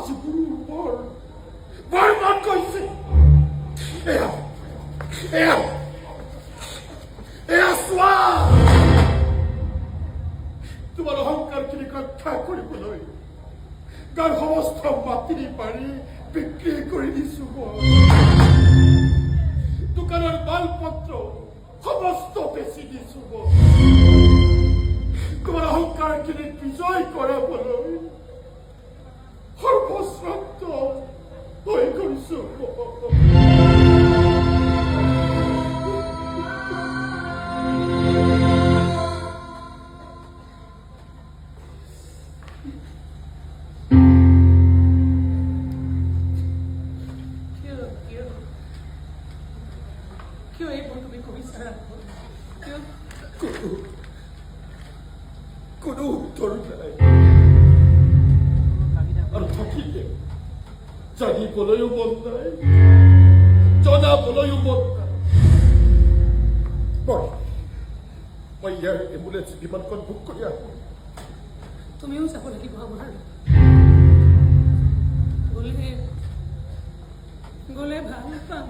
আজি বৰ মন গৈছে। এয়া এয়া এয়া চোৱা, তোমাৰ অহংকাৰখিনিক ৰক্ষা কৰিবলৈ গাঁৱৰ সমস্ত মাটি পাৰি বিক্ৰী কৰি দিছো মই। দোকানৰ মালপত্ৰ সমস্ত বেচি দিছো মই। তোমাৰ অহংকাৰখিনিক বিজয় কৰাবলৈ সৰ্বশ্ৰান্ত হৈ গৈছো। কোনো উত্তৰ নাই আৰু থাকিলে জানিবলৈও মন নাই, জনাবলৈও মন নাই। মই ইয়াৰ এম্বুলেন্স বিমানখন বুক কৰি আহো। তুমিও যাব লাগিব আমাৰ। গ'লে ভাল পাম।